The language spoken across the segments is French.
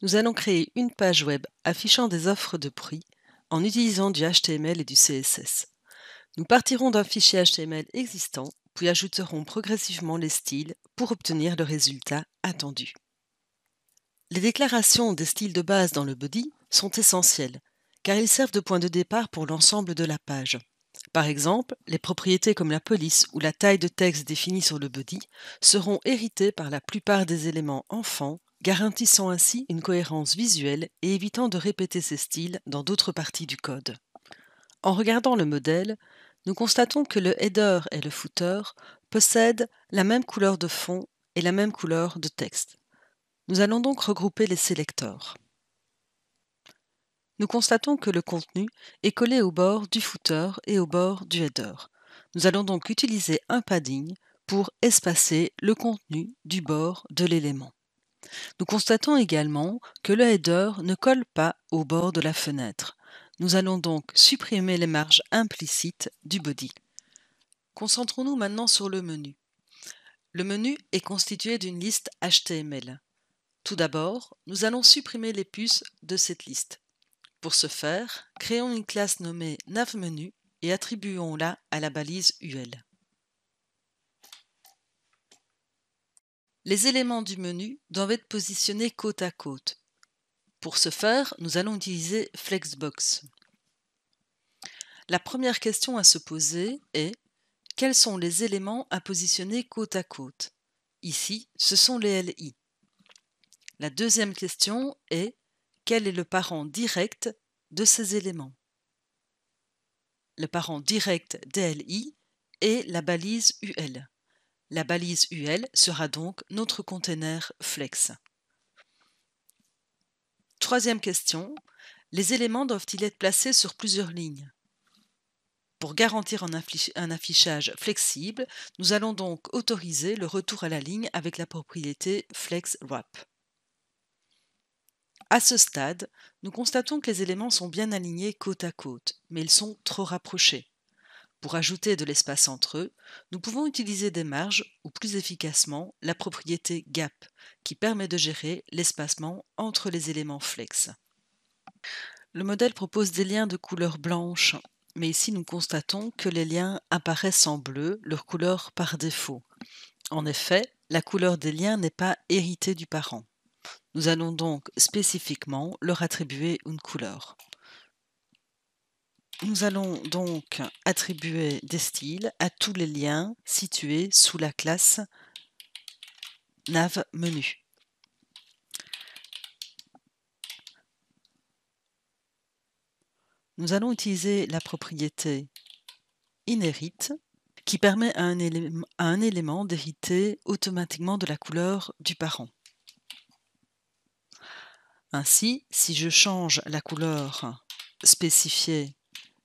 Nous allons créer une page web affichant des offres de prix en utilisant du HTML et du CSS. Nous partirons d'un fichier HTML existant, puis ajouterons progressivement les styles pour obtenir le résultat attendu. Les déclarations des styles de base dans le body sont essentielles, car ils servent de point de départ pour l'ensemble de la page. Par exemple, les propriétés comme la police ou la taille de texte définie sur le body seront héritées par la plupart des éléments enfants, garantissant ainsi une cohérence visuelle et évitant de répéter ces styles dans d'autres parties du code. En regardant le modèle, nous constatons que le header et le footer possèdent la même couleur de fond et la même couleur de texte. Nous allons donc regrouper les sélecteurs. Nous constatons que le contenu est collé au bord du footer et au bord du header. Nous allons donc utiliser un padding pour espacer le contenu du bord de l'élément. Nous constatons également que le header ne colle pas au bord de la fenêtre. Nous allons donc supprimer les marges implicites du body. Concentrons-nous maintenant sur le menu. Le menu est constitué d'une liste HTML. Tout d'abord, nous allons supprimer les puces de cette liste. Pour ce faire, créons une classe nommée navMenu et attribuons-la à la balise UL. Les éléments du menu doivent être positionnés côte à côte. Pour ce faire, nous allons utiliser Flexbox. La première question à se poser est: quels sont les éléments à positionner côte à côte? Ici, ce sont les LI. La deuxième question est: quel est le parent direct de ces éléments? Le parent direct des LI est la balise UL. La balise UL sera donc notre container Flex. Troisième question: les éléments doivent-ils être placés sur plusieurs lignes? Pour garantir un affichage flexible, nous allons donc autoriser le retour à la ligne avec la propriété FlexWrap. À ce stade, nous constatons que les éléments sont bien alignés côte à côte, mais ils sont trop rapprochés. Pour ajouter de l'espace entre eux, nous pouvons utiliser des marges ou plus efficacement la propriété Gap qui permet de gérer l'espacement entre les éléments flex. Le modèle propose des liens de couleur blanche, mais ici nous constatons que les liens apparaissent en bleu, leur couleur par défaut. En effet, la couleur des liens n'est pas héritée du parent. Nous allons donc spécifiquement leur attribuer une couleur. Nous allons donc attribuer des styles à tous les liens situés sous la classe navMenu. Nous allons utiliser la propriété inherit qui permet à un élément d'hériter automatiquement de la couleur du parent. Ainsi, si je change la couleur spécifiée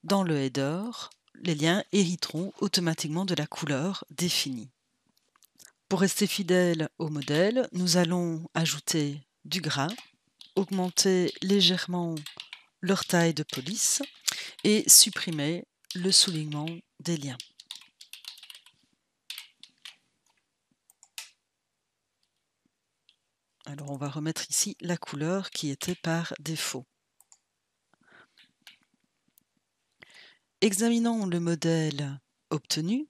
dans le header, les liens hériteront automatiquement de la couleur définie. Pour rester fidèle au modèle, nous allons ajouter du gras, augmenter légèrement leur taille de police et supprimer le soulignement des liens. Alors on va remettre ici la couleur qui était par défaut. Examinons le modèle obtenu.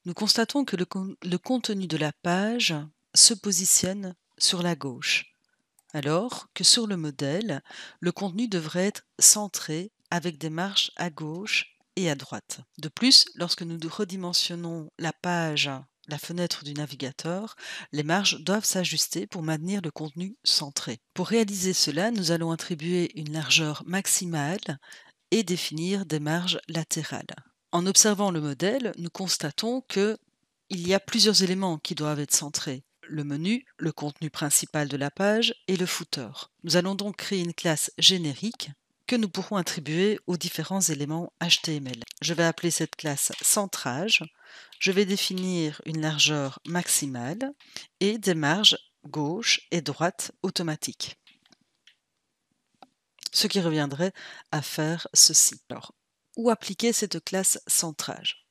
Nous constatons que le contenu de la page se positionne sur la gauche, alors que sur le modèle, le contenu devrait être centré avec des marges à gauche et à droite. De plus, lorsque nous redimensionnons la page, la fenêtre du navigateur, les marges doivent s'ajuster pour maintenir le contenu centré. Pour réaliser cela, nous allons attribuer une largeur maximale et définir des marges latérales. En observant le modèle, nous constatons qu'il y a plusieurs éléments qui doivent être centrés: le menu, le contenu principal de la page et le footer. Nous allons donc créer une classe générique que nous pourrons attribuer aux différents éléments HTML. Je vais appeler cette classe centrage. Je vais définir une largeur maximale et des marges gauche et droite automatiques. Ce qui reviendrait à faire ceci. Alors, où appliquer cette classe centrage?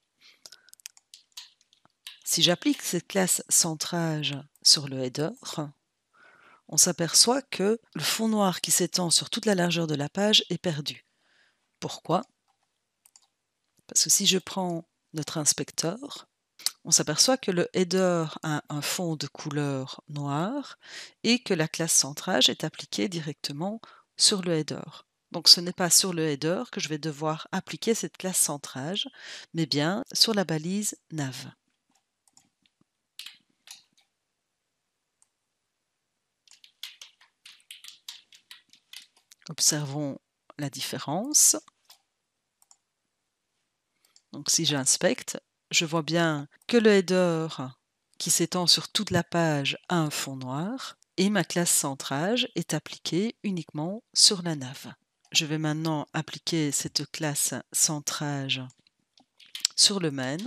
Si j'applique cette classe centrage sur le header, on s'aperçoit que le fond noir qui s'étend sur toute la largeur de la page est perdu. Pourquoi? Parce que si je prends notre inspecteur, on s'aperçoit que le header a un fond de couleur noire et que la classe centrage est appliquée directement sur le header. Donc ce n'est pas sur le header que je vais devoir appliquer cette classe centrage, mais bien sur la balise nav. Observons la différence. Donc si j'inspecte, je vois bien que le header qui s'étend sur toute la page a un fond noir et ma classe centrage est appliquée uniquement sur la nav. Je vais maintenant appliquer cette classe centrage sur le main.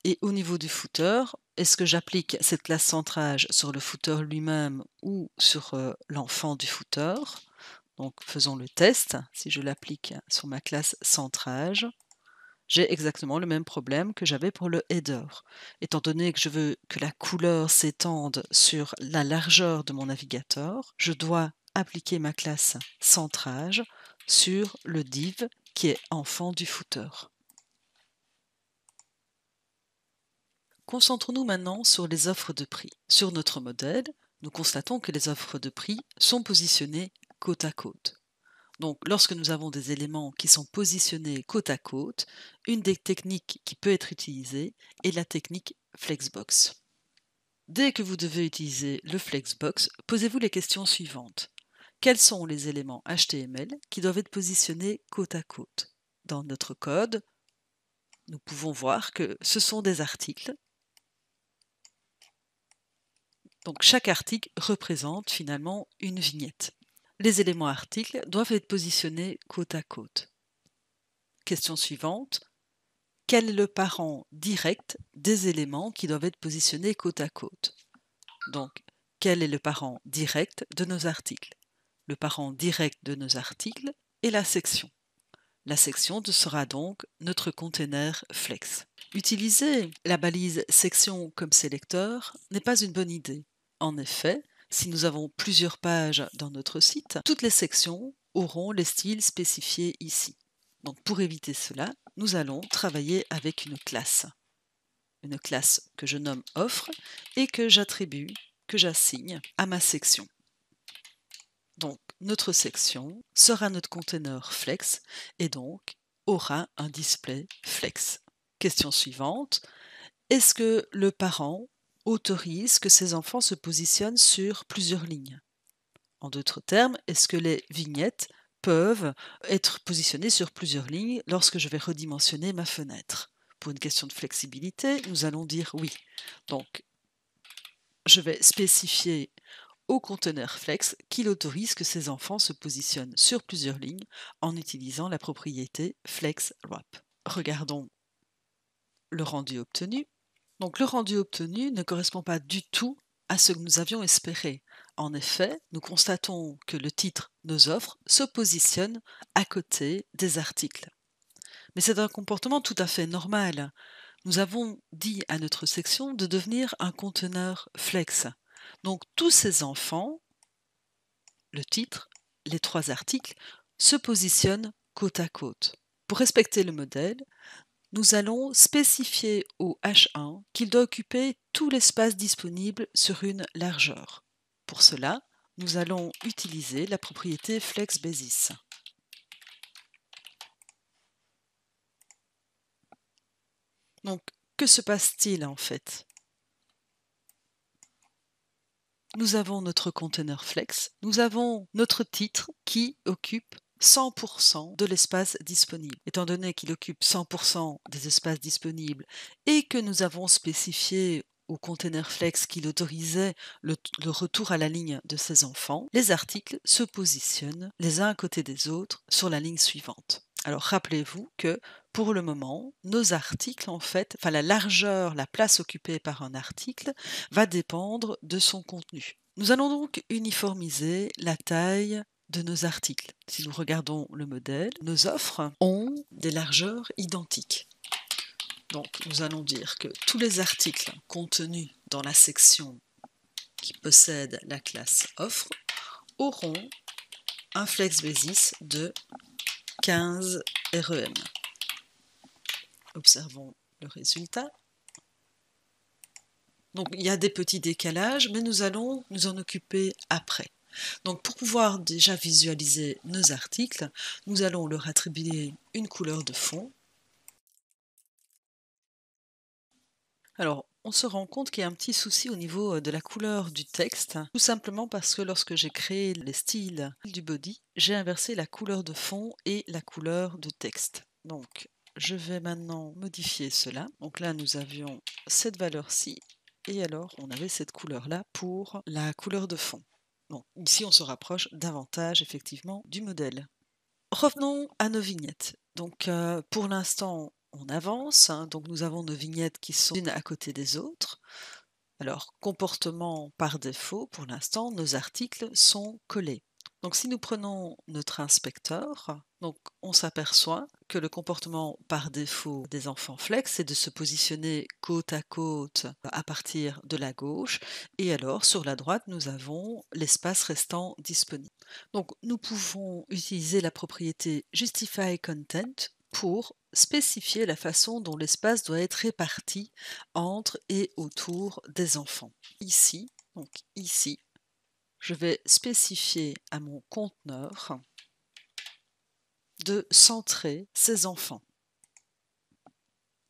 Et au niveau du footer, est-ce que j'applique cette classe centrage sur le footer lui-même ou sur l'enfant du footer? Donc faisons le test. Si je l'applique sur ma classe centrage, j'ai exactement le même problème que j'avais pour le header. Étant donné que je veux que la couleur s'étende sur la largeur de mon navigateur, je dois appliquer ma classe centrage sur le div qui est enfant du footer. Concentrons-nous maintenant sur les offres de prix. Sur notre modèle, nous constatons que les offres de prix sont positionnées côte à côte. Donc, lorsque nous avons des éléments qui sont positionnés côte à côte, une des techniques qui peut être utilisée est la technique Flexbox. Dès que vous devez utiliser le Flexbox, posez-vous les questions suivantes. Quels sont les éléments HTML qui doivent être positionnés côte à côte? Dans notre code, nous pouvons voir que ce sont des articles. Donc, chaque article représente finalement une vignette. Les éléments articles doivent être positionnés côte à côte. Question suivante. Quel est le parent direct des éléments qui doivent être positionnés côte à côte? Donc, quel est le parent direct de nos articles? Le parent direct de nos articles est la section. La section sera donc notre container Flex. Utiliser la balise section comme sélecteur n'est pas une bonne idée. En effet, si nous avons plusieurs pages dans notre site, toutes les sections auront les styles spécifiés ici. Donc pour éviter cela, nous allons travailler avec une classe que je nomme offre et que j'attribue, que j'assigne à ma section. Donc notre section sera notre container Flex et donc aura un display Flex. Question suivante, est-ce que le parent autorise que ses enfants se positionnent sur plusieurs lignes? En d'autres termes, est-ce que les vignettes peuvent être positionnées sur plusieurs lignes lorsque je vais redimensionner ma fenêtre? Pour une question de flexibilité, nous allons dire oui. Donc, je vais spécifier au conteneur Flex qu'il autorise que ses enfants se positionnent sur plusieurs lignes en utilisant la propriété FlexWrap. Regardons le rendu obtenu. Donc le rendu obtenu ne correspond pas du tout à ce que nous avions espéré. En effet, nous constatons que le titre Nos offres se positionne à côté des articles. Mais c'est un comportement tout à fait normal. Nous avons dit à notre section de devenir un conteneur Flex. Donc tous ces enfants, le titre, les trois articles, se positionnent côte à côte. Pour respecter le modèle, nous allons spécifier au H1 qu'il doit occuper tout l'espace disponible sur une largeur. Pour cela, nous allons utiliser la propriété FlexBasis. Donc, que se passe-t-il en fait? Nous avons notre conteneur Flex, nous avons notre titre qui occupe 100% de l'espace disponible. Étant donné qu'il occupe 100% des espaces disponibles et que nous avons spécifié au container Flex qu'il autorisait le retour à la ligne de ses enfants, les articles se positionnent les uns à côté des autres sur la ligne suivante. Alors rappelez-vous que pour le moment, nos articles, en fait, la largeur, la place occupée par un article va dépendre de son contenu. Nous allons donc uniformiser la taille de nos articles. Si nous regardons le modèle, nos offres ont des largeurs identiques. Donc nous allons dire que tous les articles contenus dans la section qui possèdent la classe offre auront un flex basis de 15 REM. Observons le résultat. Donc il y a des petits décalages, mais nous allons nous en occuper après. Donc pour pouvoir déjà visualiser nos articles, nous allons leur attribuer une couleur de fond. Alors, on se rend compte qu'il y a un petit souci au niveau de la couleur du texte, tout simplement parce que lorsque j'ai créé les styles du body, j'ai inversé la couleur de fond et la couleur de texte. Donc, je vais maintenant modifier cela. Donc là, nous avions cette valeur-ci, et alors on avait cette couleur-là pour la couleur de fond. Donc ici, on se rapproche davantage effectivement du modèle. Revenons à nos vignettes. Donc pour l'instant, on avance, hein, donc nous avons nos vignettes qui sont l'une à côté des autres. Alors, comportement par défaut, pour l'instant, nos articles sont collés. Donc si nous prenons notre inspecteur, donc on s'aperçoit que le comportement par défaut des enfants flex, c'est de se positionner côte à côte à partir de la gauche, et alors sur la droite, nous avons l'espace restant disponible. Donc nous pouvons utiliser la propriété Justify Content pour spécifier la façon dont l'espace doit être réparti entre et autour des enfants. Ici, donc ici, je vais spécifier à mon conteneur de centrer ces enfants.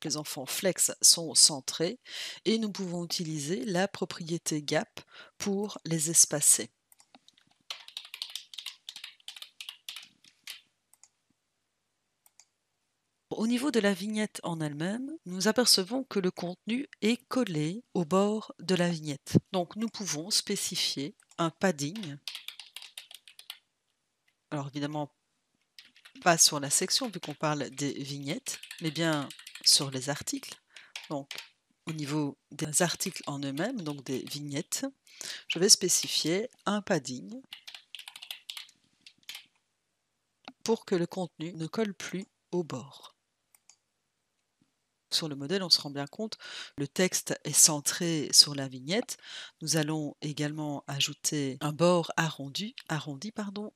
Les enfants flex sont centrés et nous pouvons utiliser la propriété gap pour les espacer. Au niveau de la vignette en elle-même, nous apercevons que le contenu est collé au bord de la vignette. Donc nous pouvons spécifier un padding. Alors évidemment, pas sur la section vu qu'on parle des vignettes, mais bien sur les articles. Donc au niveau des articles en eux-mêmes, donc des vignettes, je vais spécifier un padding pour que le contenu ne colle plus au bord. Sur le modèle, on se rend bien compte, le texte est centré sur la vignette. Nous allons également ajouter un bord arrondi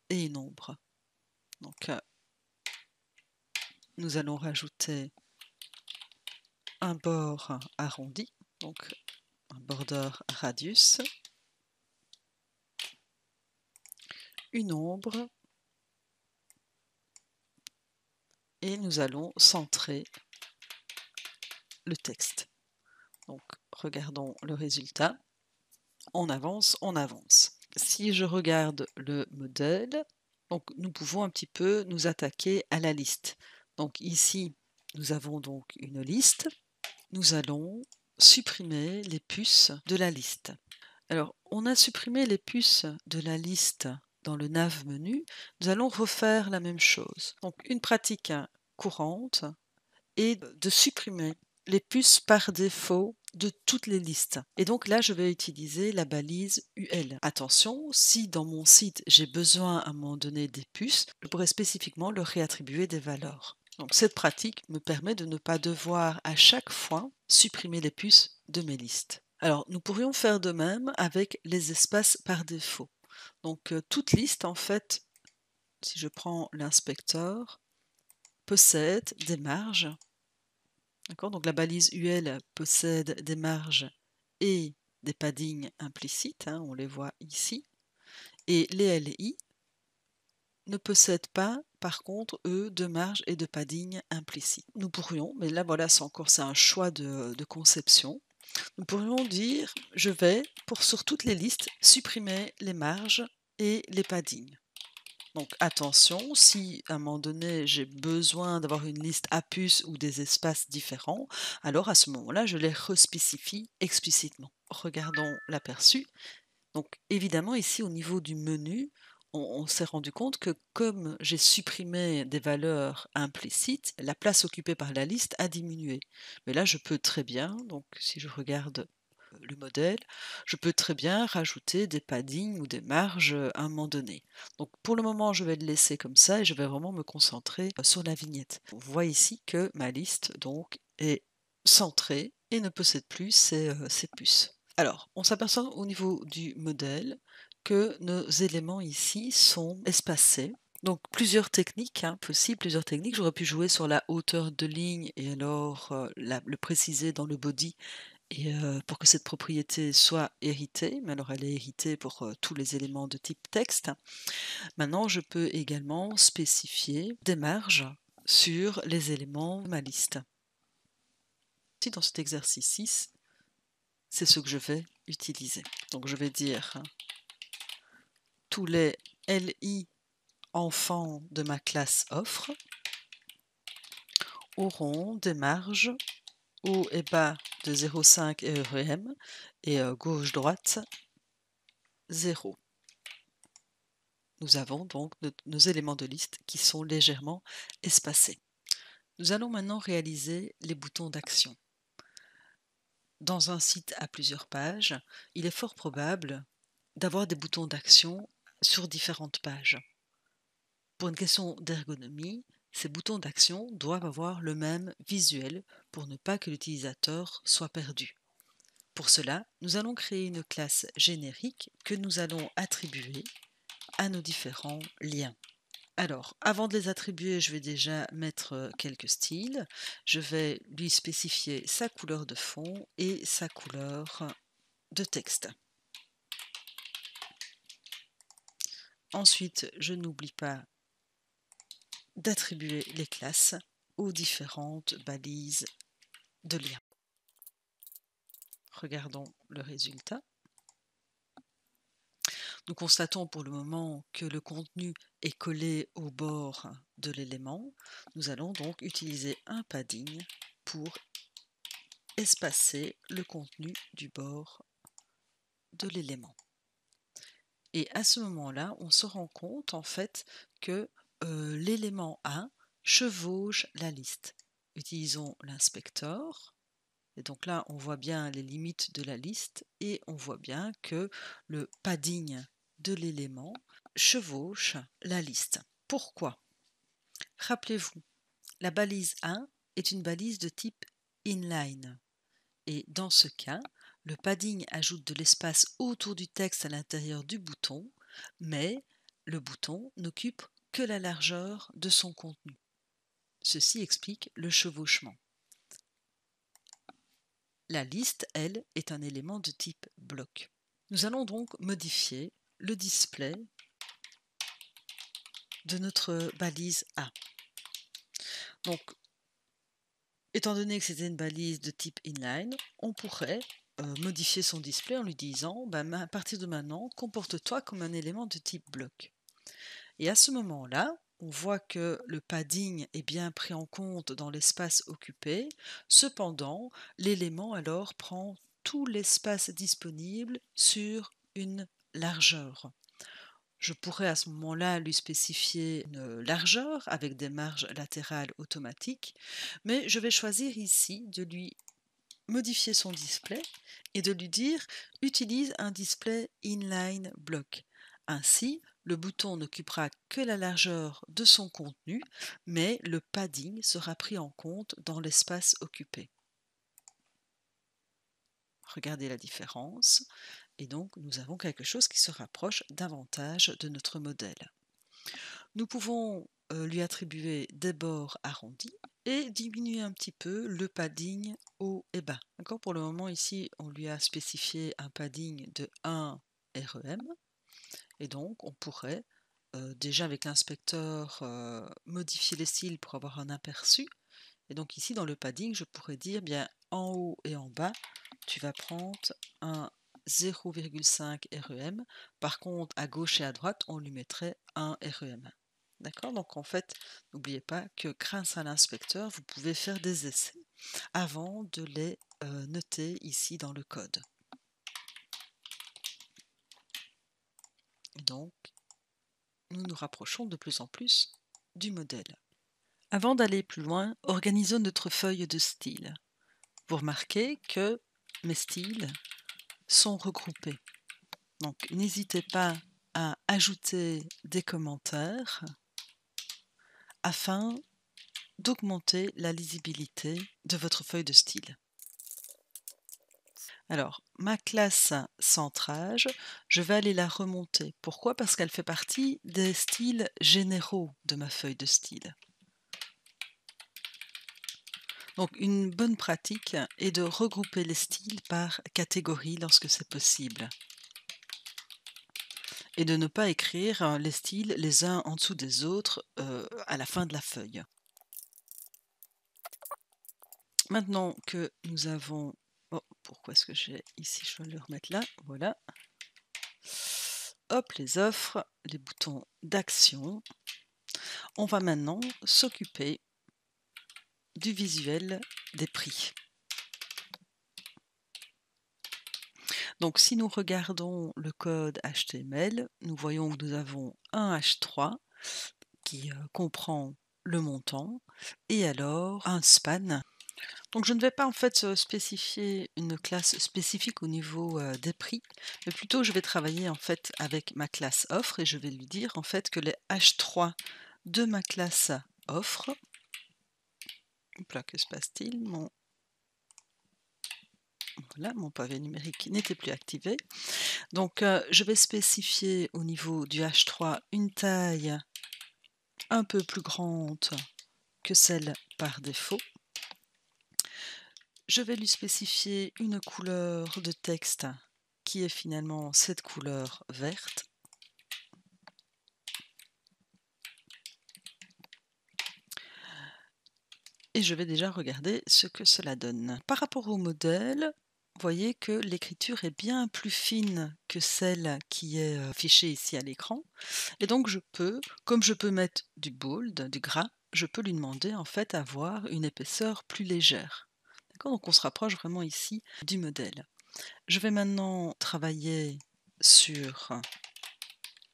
et une ombre. Donc, nous allons rajouter un bord arrondi, donc un border radius, une ombre, et nous allons centrer le texte. Donc, regardons le résultat. On avance, on avance. Si je regarde le modèle, donc nous pouvons un petit peu nous attaquer à la liste. Donc ici, nous avons donc une liste. Nous allons supprimer les puces de la liste. Alors, on a supprimé les puces de la liste dans le nav menu. Nous allons refaire la même chose. Donc, une pratique courante est de supprimer les puces par défaut de toutes les listes. Et donc là, je vais utiliser la balise UL. Attention, si dans mon site, j'ai besoin à un moment donné des puces, je pourrais spécifiquement leur réattribuer des valeurs. Donc cette pratique me permet de ne pas devoir à chaque fois supprimer les puces de mes listes. Alors, nous pourrions faire de même avec les espaces par défaut. Donc, toute liste, en fait, si je prends l'inspecteur, possède des marges. D'accord, donc la balise UL possède des marges et des paddings implicites, hein, on les voit ici. Et les LI ne possèdent pas, par contre, eux, de marge et de padding implicites. Nous pourrions, mais là voilà, c'est un choix de conception. Nous pourrions dire, je vais, sur toutes les listes, supprimer les marges et les paddings. Donc attention, si à un moment donné j'ai besoin d'avoir une liste à puces ou des espaces différents, alors à ce moment-là, je les respécifie explicitement. Regardons l'aperçu. Donc évidemment, ici au niveau du menu, on s'est rendu compte que comme j'ai supprimé des valeurs implicites, la place occupée par la liste a diminué. Mais là, je peux très bien, donc si je regarde le modèle, je peux très bien rajouter des paddings ou des marges à un moment donné. Donc pour le moment, je vais le laisser comme ça et je vais vraiment me concentrer sur la vignette. On voit ici que ma liste donc est centrée et ne possède plus ces puces. Alors, on s'aperçoit au niveau du modèle que nos éléments ici sont espacés. Donc plusieurs techniques possibles, plusieurs techniques. J'aurais pu jouer sur la hauteur de ligne et alors le préciser dans le body et pour que cette propriété soit héritée, mais alors elle est héritée pour tous les éléments de type texte. Maintenant, je peux également spécifier des marges sur les éléments de ma liste. Ici, dans cet exercice 6, c'est ce que je vais utiliser. Donc je vais dire tous les LI enfants de ma classe offre auront des marges haut et bas de 0,5 ERM et gauche-droite 0. Nous avons donc nos éléments de liste qui sont légèrement espacés. Nous allons maintenant réaliser les boutons d'action. Dans un site à plusieurs pages, il est fort probable d'avoir des boutons d'action sur différentes pages. Pour une question d'ergonomie, ces boutons d'action doivent avoir le même visuel pour ne pas que l'utilisateur soit perdu. Pour cela, nous allons créer une classe générique que nous allons attribuer à nos différents liens. Alors, avant de les attribuer, je vais déjà mettre quelques styles. Je vais lui spécifier sa couleur de fond et sa couleur de texte. Ensuite, je n'oublie pas d'attribuer les classes aux différentes balises de lien. Regardons le résultat. Nous constatons pour le moment que le contenu est collé au bord de l'élément. Nous allons donc utiliser un padding pour espacer le contenu du bord de l'élément. Et à ce moment-là, on se rend compte en fait que l'élément 1 chevauche la liste. Utilisons l'inspecteur. Et donc là, on voit bien les limites de la liste et on voit bien que le padding de l'élément chevauche la liste. Pourquoi? Rappelez-vous, la balise 1 est une balise de type inline. Et dans ce cas, le padding ajoute de l'espace autour du texte à l'intérieur du bouton, mais le bouton n'occupe que la largeur de son contenu. Ceci explique le chevauchement. La liste, elle, est un élément de type bloc. Nous allons donc modifier le display de notre balise A. Donc, étant donné que c'était une balise de type inline, on pourrait modifier son display en lui disant à partir de maintenant, comporte-toi comme un élément de type bloc. Et à ce moment-là, on voit que le padding est bien pris en compte dans l'espace occupé. Cependant, l'élément alors prend tout l'espace disponible sur une largeur. Je pourrais à ce moment-là lui spécifier une largeur avec des marges latérales automatiques, mais je vais choisir ici de lui modifier son display et de lui dire « Utilise un display inline block ». Ainsi, le bouton n'occupera que la largeur de son contenu, mais le padding sera pris en compte dans l'espace occupé. Regardez la différence. Et donc, nous avons quelque chose qui se rapproche davantage de notre modèle. Nous pouvons lui attribuer des bords arrondis et diminuer un petit peu le padding haut et bas. Pour le moment, ici, on lui a spécifié un padding de 1 REM. Et donc, on pourrait, déjà avec l'inspecteur, modifier les styles pour avoir un aperçu. Et donc ici, dans le padding, je pourrais dire, bien, en haut et en bas, tu vas prendre un 0,5 REM. Par contre, à gauche et à droite, on lui mettrait un REM. D'accord? Donc en fait, n'oubliez pas que grâce à l'inspecteur, vous pouvez faire des essais avant de les noter ici dans le code. Et donc, nous nous rapprochons de plus en plus du modèle. Avant d'aller plus loin, organisons notre feuille de style. Vous remarquez que mes styles sont regroupés. Donc, n'hésitez pas à ajouter des commentaires afin d'augmenter la lisibilité de votre feuille de style. Alors, ma classe centrage, je vais aller la remonter. Pourquoi? Parce qu'elle fait partie des styles généraux de ma feuille de style. Donc, une bonne pratique est de regrouper les styles par catégorie lorsque c'est possible. Et de ne pas écrire les styles les uns en dessous des autres à la fin de la feuille. Maintenant que nous avons... Oh, pourquoi est-ce que j'ai ici? Je dois le remettre là. Voilà. Hop, les offres, les boutons d'action. On va maintenant s'occuper du visuel des prix. Donc si nous regardons le code HTML, nous voyons que nous avons un H3 qui comprend le montant et alors un span. Donc je ne vais pas en fait spécifier une classe spécifique au niveau des prix, mais plutôt je vais travailler en fait avec ma classe offre et je vais lui dire en fait que les H3 de ma classe offre, hop là, que se passe-t-il? Voilà, mon pavé numérique n'était plus activé. Donc je vais spécifier au niveau du H3 une taille un peu plus grande que celle par défaut. Je vais lui spécifier une couleur de texte qui est finalement cette couleur verte. Et je vais déjà regarder ce que cela donne. Par rapport au modèle, vous voyez que l'écriture est bien plus fine que celle qui est affichée ici à l'écran. Et donc je peux, comme je peux mettre du bold, du gras, je peux lui demander en fait à avoir une épaisseur plus légère. D'accord? Donc on se rapproche vraiment ici du modèle. Je vais maintenant travailler sur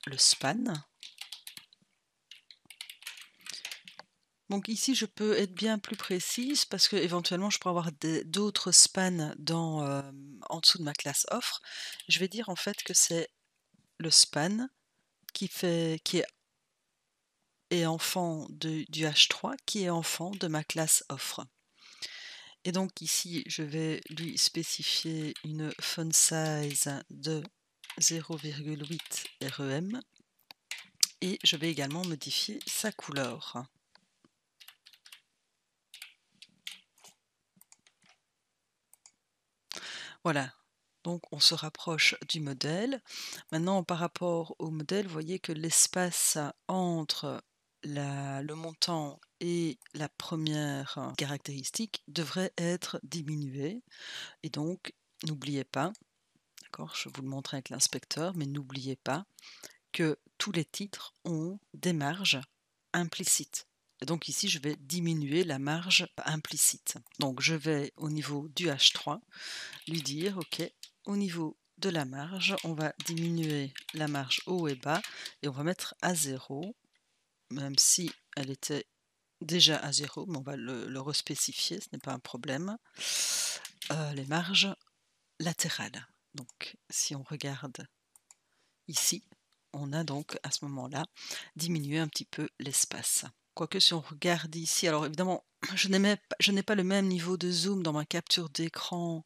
le span. Donc ici, je peux être bien plus précise parce que éventuellement, je pourrais avoir d'autres spans en dessous de ma classe offre. Je vais dire en fait que c'est le span qui est enfant du H3, qui est enfant de ma classe offre. Et donc ici, je vais lui spécifier une font size de 0,8 rem et je vais également modifier sa couleur. Voilà, donc on se rapproche du modèle. Maintenant, par rapport au modèle, vous voyez que l'espace entre le montant et la première caractéristique devrait être diminué. Et donc, n'oubliez pas, d'accord, je vous le montre avec l'inspecteur, mais n'oubliez pas que tous les titres ont des marges implicites. Et donc ici, je vais diminuer la marge implicite. Donc je vais au niveau du H3 lui dire, OK, au niveau de la marge, on va diminuer la marge haut et bas et on va mettre à 0, même si elle était déjà à 0, mais on va le respécifier, ce n'est pas un problème. Les marges latérales. Donc si on regarde ici, on a donc à ce moment-là diminué un petit peu l'espace. Quoique si on regarde ici, alors évidemment, je n'ai pas le même niveau de zoom dans ma capture d'écran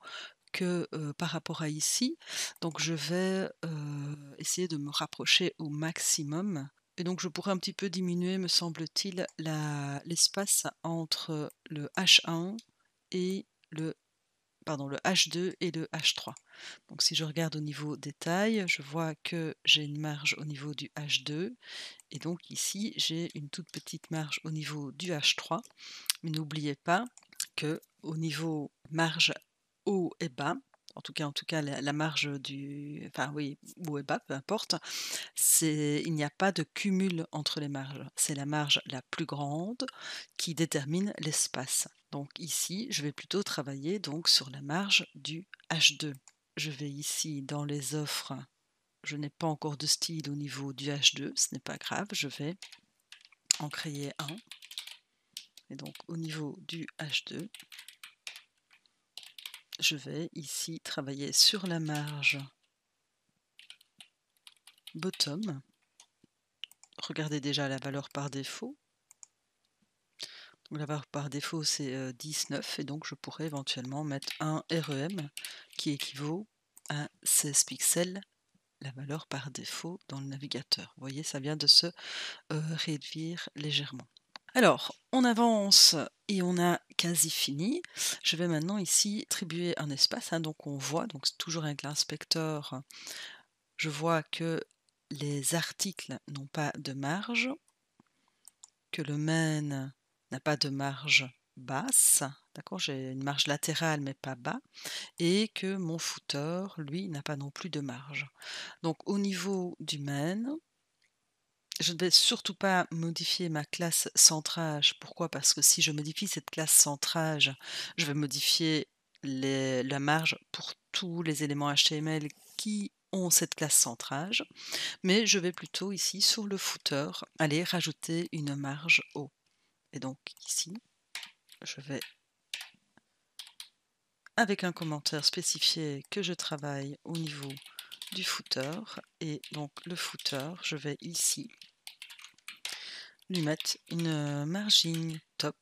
que par rapport à ici. Donc je vais essayer de me rapprocher au maximum. Et donc je pourrais un petit peu diminuer, me semble-t-il, l'espace entre le H1 et le H2 et le H3. Donc si je regarde au niveau des tailles, je vois que j'ai une marge au niveau du H2 et donc ici j'ai une toute petite marge au niveau du H3. Mais n'oubliez pas que au niveau marge haut et bas, en tout cas la marge enfin oui, haut et bas, peu importe, il n'y a pas de cumul entre les marges. C'est la marge la plus grande qui détermine l'espace. Donc ici, je vais plutôt travailler donc sur la marge du H2. Je vais ici dans les offres, je n'ai pas encore de style au niveau du H2, ce n'est pas grave, je vais en créer un. Et donc au niveau du H2, je vais ici travailler sur la marge bottom. Regardez déjà la valeur par défaut. La valeur par défaut, c'est 19 et donc je pourrais éventuellement mettre un REM qui équivaut à 16 pixels, la valeur par défaut dans le navigateur. Vous voyez, ça vient de se réduire légèrement. Alors, on avance et on a quasi fini. Je vais maintenant ici attribuer un espace, hein, donc on voit, donc c'est toujours avec l'inspecteur, je vois que les articles n'ont pas de marge, que le main n'a pas de marge basse, d'accord, j'ai une marge latérale mais pas bas, et que mon footer, lui, n'a pas non plus de marge. Donc au niveau du main, je ne vais surtout pas modifier ma classe centrage. Pourquoi? Parce que si je modifie cette classe centrage, je vais modifier la marge pour tous les éléments HTML qui ont cette classe centrage, mais je vais plutôt ici sur le footer aller rajouter une marge haut. Et donc ici, je vais avec un commentaire spécifié que je travaille au niveau du footer, et donc le footer, je vais ici lui mettre une margin top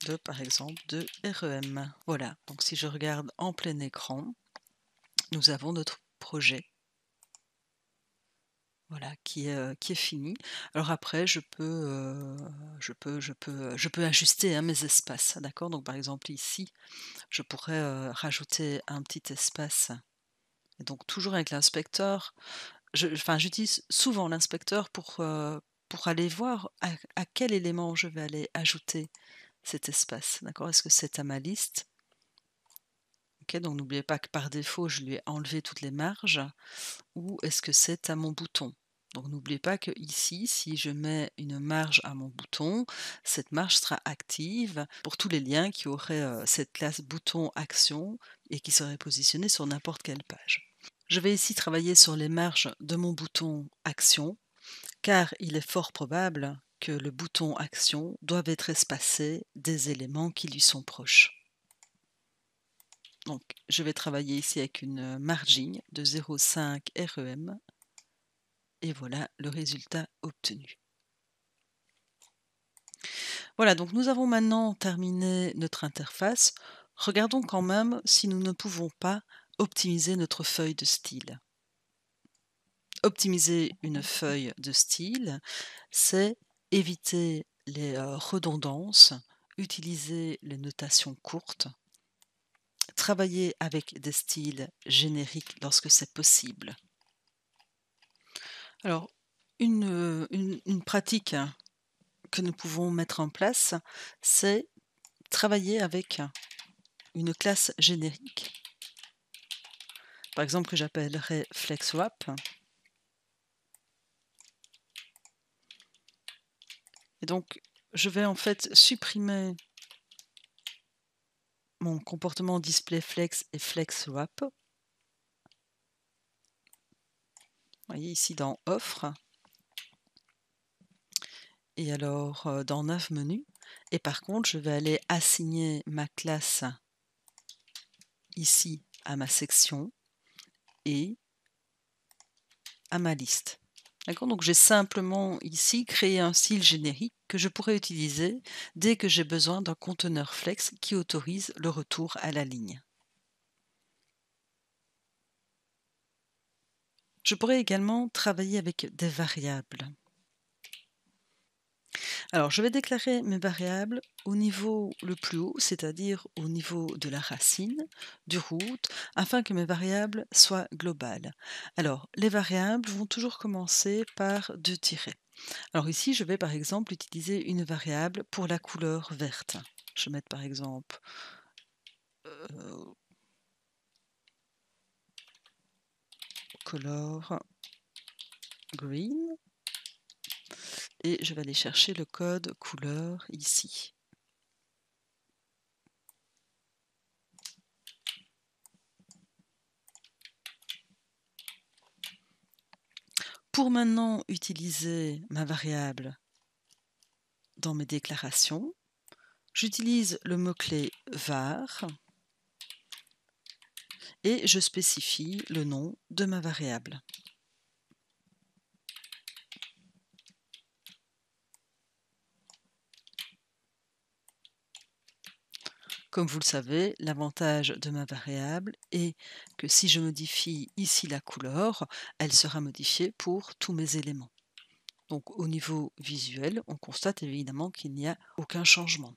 de, par exemple, de REM. Voilà, donc si je regarde en plein écran, nous avons notre projet. Voilà, qui est fini. Alors après, je peux ajuster, hein, mes espaces, d'accord? Donc par exemple ici, je pourrais rajouter un petit espace. Et donc toujours avec l'inspecteur, j'utilise souvent l'inspecteur pour aller voir à quel élément je vais aller ajouter cet espace, d'accord? Est-ce que c'est à ma liste? OK, donc n'oubliez pas que par défaut, je lui ai enlevé toutes les marges, ou est-ce que c'est à mon bouton? Donc n'oubliez pas que ici, si je mets une marge à mon bouton, cette marge sera active pour tous les liens qui auraient cette classe bouton action et qui seraient positionnés sur n'importe quelle page. Je vais ici travailler sur les marges de mon bouton action, car il est fort probable que le bouton action doive être espacé des éléments qui lui sont proches. Donc, je vais travailler ici avec une margin de 0,5 REM et voilà le résultat obtenu. Voilà, donc nous avons maintenant terminé notre interface. Regardons quand même si nous ne pouvons pas optimiser notre feuille de style. Optimiser une feuille de style, c'est éviter les redondances, utiliser les notations courtes, travailler avec des styles génériques lorsque c'est possible. Alors, une pratique que nous pouvons mettre en place, c'est travailler avec une classe générique, par exemple que j'appellerai FlexWrap. Et donc, je vais en fait supprimer mon comportement displayFlex et FlexWrap. Vous voyez ici dans Offre, et alors dans Nav menu, et par contre je vais aller assigner ma classe ici à ma section et à ma liste. D'accord, donc j'ai simplement ici créé un style générique que je pourrais utiliser dès que j'ai besoin d'un conteneur flex qui autorise le retour à la ligne. Je pourrais également travailler avec des variables. Alors, je vais déclarer mes variables au niveau le plus haut, c'est-à-dire au niveau de la racine, du root, afin que mes variables soient globales. Alors, les variables vont toujours commencer par 2 tirets. Alors ici, je vais par exemple utiliser une variable pour la couleur verte. Je vais mettre par exemple color green, et je vais aller chercher le code couleur ici. Pour maintenant utiliser ma variable dans mes déclarations, j'utilise le mot-clé var et je spécifie le nom de ma variable. Comme vous le savez, l'avantage de ma variable est que si je modifie ici la couleur, elle sera modifiée pour tous mes éléments. Donc au niveau visuel, on constate évidemment qu'il n'y a aucun changement.